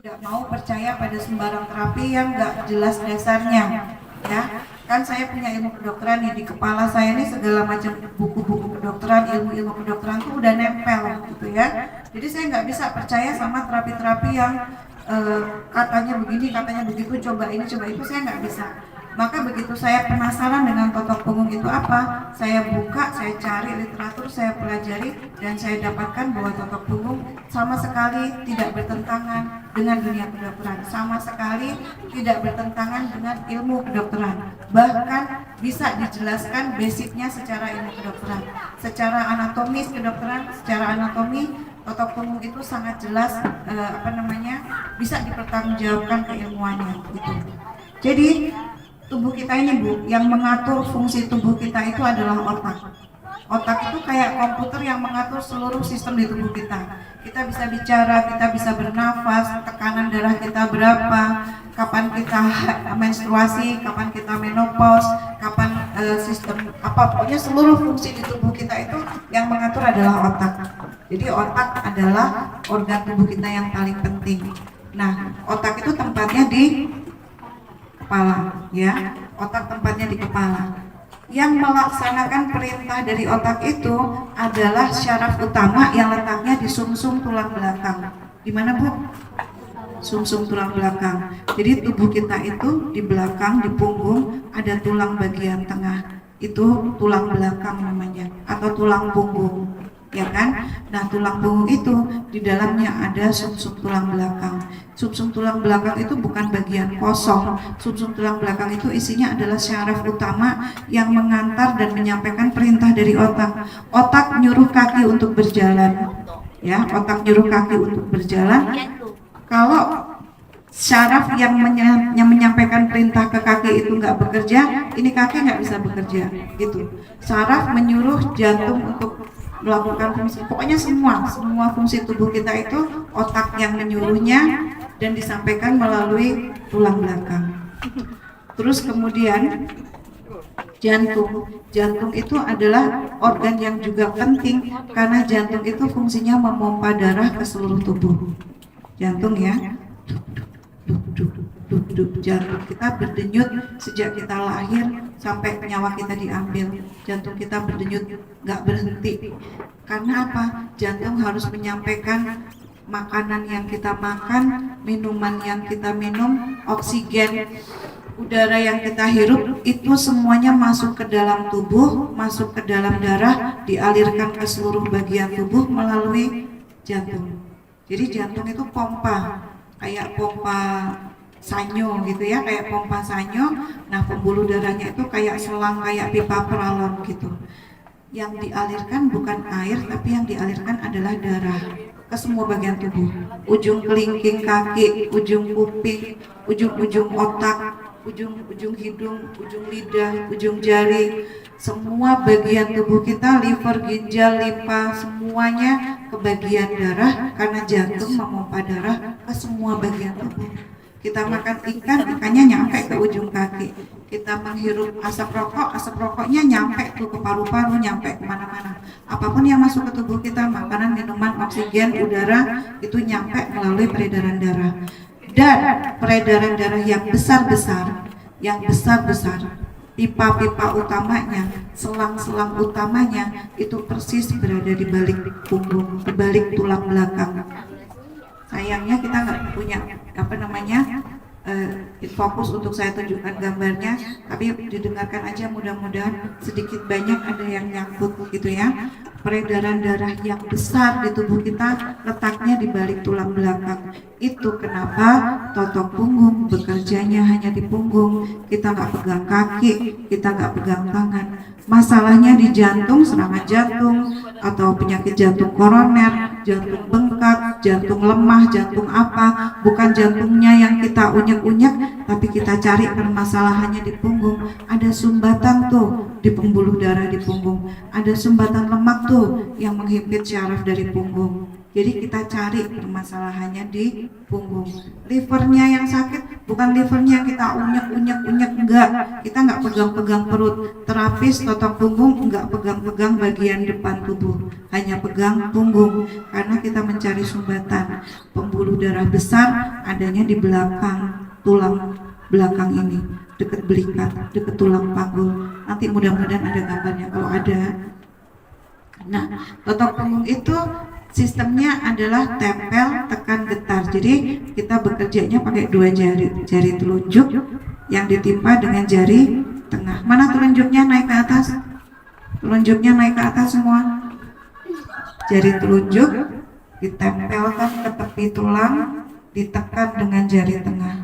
Nggak mau percaya pada sembarang terapi yang nggak jelas dasarnya, ya kan. Saya punya ilmu kedokteran nih di kepala saya nih, segala macam buku-buku kedokteran, ilmu-ilmu kedokteran tuh udah nempel gitu ya. Jadi saya nggak bisa percaya sama terapi-terapi yang katanya begini, katanya begitu, coba ini, coba itu, saya nggak bisa. Maka begitu saya penasaran dengan totok punggung itu apa, saya buka, saya cari literatur, saya pelajari, dan saya dapatkan bahwa totok punggung sama sekali tidak bertentangan dengan dunia kedokteran, sama sekali tidak bertentangan dengan ilmu kedokteran. Bahkan bisa dijelaskan basicnya secara ilmu kedokteran, secara anatomis kedokteran, secara anatomi totok punggung itu sangat jelas bisa dipertanggungjawabkan keilmuannya gitu. Jadi tubuh kita ini Bu, yang mengatur fungsi tubuh kita itu adalah otak. Otak itu kayak komputer yang mengatur seluruh sistem di tubuh kita. Kita bisa bicara, kita bisa bernafas, tekanan darah kita berapa, kapan kita menstruasi, kapan kita menopause, kapan sistem apa, pokoknya seluruh fungsi di tubuh kita itu yang mengatur adalah otak. Jadi otak adalah organ tubuh kita yang paling penting. Nah, otak itu tempatnya di kepala, ya. Otak tempatnya di kepala. Yang melaksanakan perintah dari otak itu adalah syaraf utama yang letaknya di sumsum tulang belakang. Di mana Bu? Sumsum tulang belakang. Jadi tubuh kita itu di belakang, di punggung ada tulang bagian tengah. Itu tulang belakang namanya, atau tulang punggung, ya kan? Nah, tulang punggung itu di dalamnya ada sumsum tulang belakang. Sumsum tulang belakang itu bukan bagian kosong. Sumsum tulang belakang itu isinya adalah syaraf utama yang mengantar dan menyampaikan perintah dari otak. Otak nyuruh kaki untuk berjalan, ya. Otak nyuruh kaki untuk berjalan. Kalau syaraf yang menyampaikan perintah ke kaki itu nggak bekerja, ini kaki nggak bisa bekerja, gitu. Syaraf menyuruh jantung untuk melakukan fungsi, pokoknya semua fungsi tubuh kita itu otak yang menyuruhnya dan disampaikan melalui tulang belakang. Terus kemudian jantung itu adalah organ yang juga penting karena jantung itu fungsinya memompa darah ke seluruh tubuh. Jantung ya, jantung kita berdenyut sejak kita lahir sampai nyawa kita diambil. Jantung kita berdenyut nggak berhenti. Karena apa? Jantung harus menyampaikan makanan yang kita makan, minuman yang kita minum, oksigen, udara yang kita hirup, itu semuanya masuk ke dalam tubuh, masuk ke dalam darah, dialirkan ke seluruh bagian tubuh melalui jantung. Jadi jantung itu pompa, kayak pompa sanyo gitu ya, kayak pompa sanyo. Nah, pembuluh darahnya itu kayak selang, kayak pipa peralon gitu. Yang dialirkan bukan air, tapi yang dialirkan adalah darah ke semua bagian tubuh. Ujung kelingking kaki, ujung kuping, ujung-ujung otak, ujung-ujung hidung, ujung lidah, ujung jari, semua bagian tubuh kita, liver, ginjal, limpa, semuanya ke bagian darah karena jantung memompa darah ke semua bagian tubuh. Kita makan ikan, ikannya nyampe ke ujung kaki. Kita menghirup asap rokoknya nyampe tuh ke paru-paru, nyampe kemana-mana. Apapun yang masuk ke tubuh kita, makanan, minuman, oksigen, udara, itu nyampe melalui peredaran darah. Dan peredaran darah yang besar-besar, pipa-pipa utamanya, selang-selang utamanya itu persis berada di balik punggung, di balik tulang belakang. Sayangnya kita nggak punya fokus untuk saya tunjukkan gambarnya, tapi didengarkan aja, mudah-mudahan sedikit banyak ada yang nyangkut gitu ya. Peredaran darah yang besar di tubuh kita letaknya di balik tulang belakang. Itu kenapa totok punggung bekerjanya hanya di punggung. Kita nggak pegang kaki, kita nggak pegang tangan. Masalahnya di jantung, serangan jantung atau penyakit jantung koroner, jantung bengkak, jantung lemah, jantung apa, bukan jantungnya yang kita unyek-unyek, tapi kita cari permasalahannya di punggung. Ada sumbatan tuh di pembuluh darah di punggung, ada sumbatan lemak tuh yang menghimpit syaraf dari punggung. Jadi kita cari permasalahannya di punggung. Livernya yang sakit bukan livernya yang kita unyek, enggak. Kita nggak pegang-pegang perut. Terapis totok punggung nggak pegang-pegang bagian depan tubuh, hanya pegang punggung, karena kita mencari sumbatan. Pembuluh darah besar adanya di belakang tulang belakang ini, dekat belikat, dekat tulang panggul. Nanti mudah-mudahan ada gambarnya kalau ada. Nah, totok punggung itu sistemnya adalah tempel, tekan, getar. Jadi kita bekerjanya pakai dua jari, jari telunjuk yang ditimpa dengan jari tengah. Mana telunjuknya naik ke atas? Telunjuknya naik ke atas semua. Jari telunjuk ditempelkan ke tepi tulang, ditekan dengan jari tengah.